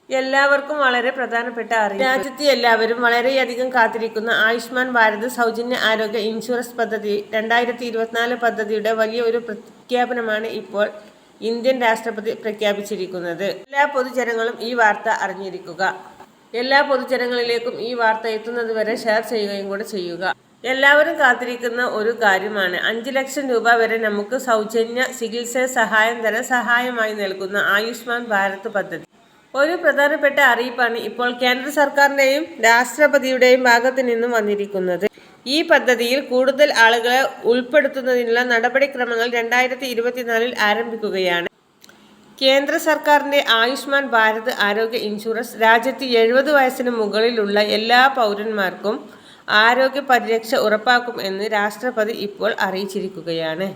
എല്ലാവർക്കും വളരെ പ്രധാനപ്പെട്ട അറിയിപ്പ്. രാജ്യത്തെ എല്ലാവരും വളരെയധികം കാത്തിരിക്കുന്ന ആയുഷ്മാൻ ഭാരത് സൗജന്യ ആരോഗ്യ ഇൻഷുറൻസ് പദ്ധതി 2024 പദ്ധതിയുടെ വലിയ ഒരു പ്രഖ്യാപനമാണ് ഇപ്പോൾ ഇന്ത്യൻ രാഷ്ട്രപതി പ്രഖ്യാപിച്ചിരിക്കുന്നത്. എല്ലാ പൊതുജനങ്ങളും ഈ വാർത്ത അറിഞ്ഞിരിക്കുക. എല്ലാ പൊതുജനങ്ങളിലേക്കും ഈ വാർത്ത എത്തുന്നതുവരെ ഷെയർ ചെയ്യുകയും കൂടെ ചെയ്യുക. എല്ലാവരും കാത്തിരിക്കുന്ന ഒരു കാര്യമാണ് 5 ലക്ഷം രൂപ വരെ നമുക്ക് സൗജന്യ ചികിത്സാ സഹായം ധനസഹായമായി നൽകുന്ന ആയുഷ്മാൻ ഭാരത് പദ്ധതി. ഒരു പ്രധാനപ്പെട്ട അറിയിപ്പാണ് ഇപ്പോൾ കേന്ദ്ര സർക്കാരിൻ്റെയും രാഷ്ട്രപതിയുടെയും ഭാഗത്തു നിന്നും വന്നിരിക്കുന്നത്. ഈ പദ്ധതിയിൽ കൂടുതൽ ആളുകളെ ഉൾപ്പെടുത്തുന്നതിനുള്ള നടപടിക്രമങ്ങൾ 2024 ആരംഭിക്കുകയാണ്. കേന്ദ്ര സർക്കാരിൻ്റെ ആയുഷ്മാൻ ഭാരത് ആരോഗ്യ ഇൻഷുറൻസ് രാജ്യത്ത് 70 വയസ്സിന് മുകളിലുള്ള എല്ലാ പൗരന്മാർക്കും ആരോഗ്യ പരിരക്ഷ ഉറപ്പാക്കും എന്ന് രാഷ്ട്രപതി ഇപ്പോൾ അറിയിച്ചിരിക്കുകയാണ്.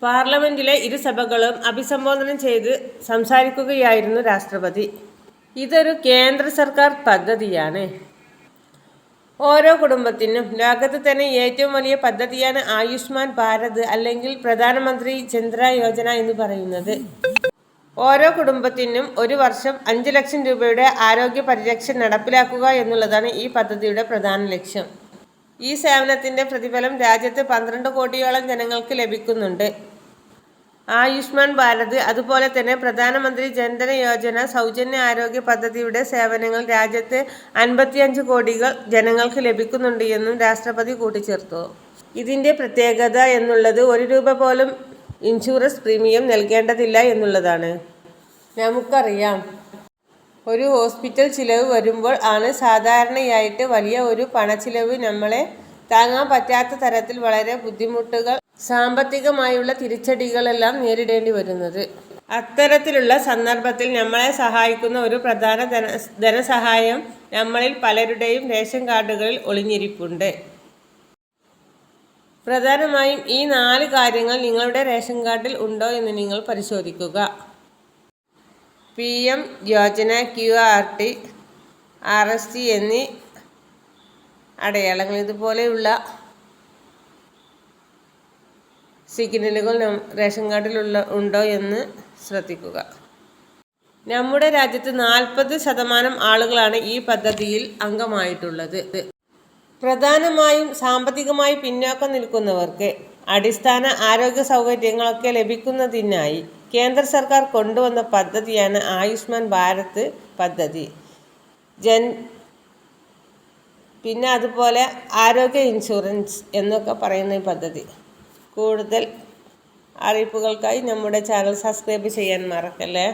പാർലമെന്റിലെ ഇരുസഭകളും അഭിസംബോധന ചെയ്ത് സംസാരിക്കുകയായിരുന്നു രാഷ്ട്രപതി. ഇതൊരു കേന്ദ്ര സർക്കാർ പദ്ധതിയാണ്. ഓരോ കുടുംബത്തിനും ലോകത്ത് തന്നെ ഏറ്റവും വലിയ പദ്ധതിയാണ് ആയുഷ്മാൻ ഭാരത് അല്ലെങ്കിൽ പ്രധാനമന്ത്രി ജൻ ധൻ യോജന എന്ന് പറയുന്നത്. ഓരോ കുടുംബത്തിനും ഒരു വർഷം 5 ലക്ഷം രൂപയുടെ ആരോഗ്യ പരിരക്ഷ നടപ്പിലാക്കുക എന്നുള്ളതാണ് ഈ പദ്ധതിയുടെ പ്രധാന ലക്ഷ്യം. ഈ സേവനത്തിൻ്റെ പ്രതിഫലം രാജ്യത്ത് 12 കോടിയോളം ജനങ്ങൾക്ക് ലഭിക്കുന്നുണ്ട്. ആയുഷ്മാൻ ഭാരത് അതുപോലെ തന്നെ പ്രധാനമന്ത്രി ജൻ ധൻ യോജന സൗജന്യ ആരോഗ്യ പദ്ധതിയുടെ സേവനങ്ങൾ രാജ്യത്ത് 55 കോടി ജനങ്ങൾക്ക് ലഭിക്കുന്നുണ്ട് എന്നും രാഷ്ട്രപതി കൂട്ടിച്ചേർത്തു. ഇതിൻ്റെ പ്രത്യേകത എന്നുള്ളത് 1 രൂപ പോലും ഇൻഷുറൻസ് പ്രീമിയം നൽകേണ്ടതില്ല എന്നുള്ളതാണ്. നമുക്കറിയാം, ഒരു ഹോസ്പിറ്റൽ ചിലവ് വരുമ്പോൾ ആണ് സാധാരണയായിട്ട് വലിയ ഒരു പണച്ചിലവ് നമ്മളെ താങ്ങാൻ പറ്റാത്ത തരത്തിൽ വളരെ ബുദ്ധിമുട്ടുകൾ സാമ്പത്തികമായുള്ള തിരിച്ചടികളെല്ലാം നേരിടേണ്ടി വരുന്നത്. അത്തരത്തിലുള്ള സന്ദർഭത്തിൽ നമ്മളെ സഹായിക്കുന്ന ഒരു പ്രധാന ധനസഹായം നമ്മളിൽ പലരുടെയും റേഷൻ കാർഡുകളിൽ ഒളിഞ്ഞിരിപ്പുണ്ട്. പ്രധാനമായും ഈ 4 കാര്യങ്ങൾ നിങ്ങളുടെ റേഷൻ കാർഡിൽ ഉണ്ടോ എന്ന് നിങ്ങൾ പരിശോധിക്കുക. PM യോജന, QRT, RST എന്നീ അടയാളങ്ങൾ ഇതുപോലെയുള്ള സിഗ്നലുകൾ റേഷൻ കാർഡിൽ ഉണ്ടോ എന്ന് ശ്രദ്ധിക്കുക. നമ്മുടെ രാജ്യത്ത് 40% ആളുകളാണ് ഈ പദ്ധതിയിൽ അംഗമായിട്ടുള്ളത്. പ്രധാനമായും സാമ്പത്തികമായി പിന്നോക്കം നിൽക്കുന്നവർക്ക് അടിസ്ഥാന ആരോഗ്യ സൗകര്യങ്ങളൊക്കെ ലഭിക്കുന്നതിനായി കേന്ദ്ര സർക്കാർ കൊണ്ടുവന്ന പദ്ധതിയാണ് ആയുഷ്മാൻ ഭാരത് പദ്ധതി. പിന്നെ അതുപോലെ ആരോഗ്യ ഇൻഷുറൻസ് എന്നൊക്കെ പറയുന്ന ഈ പദ്ധതി. കൂടുതൽ അറിയിപ്പുകൾക്കായി നമ്മുടെ ചാനൽ സബ്സ്ക്രൈബ് ചെയ്യാൻ മറക്കല്ലേ.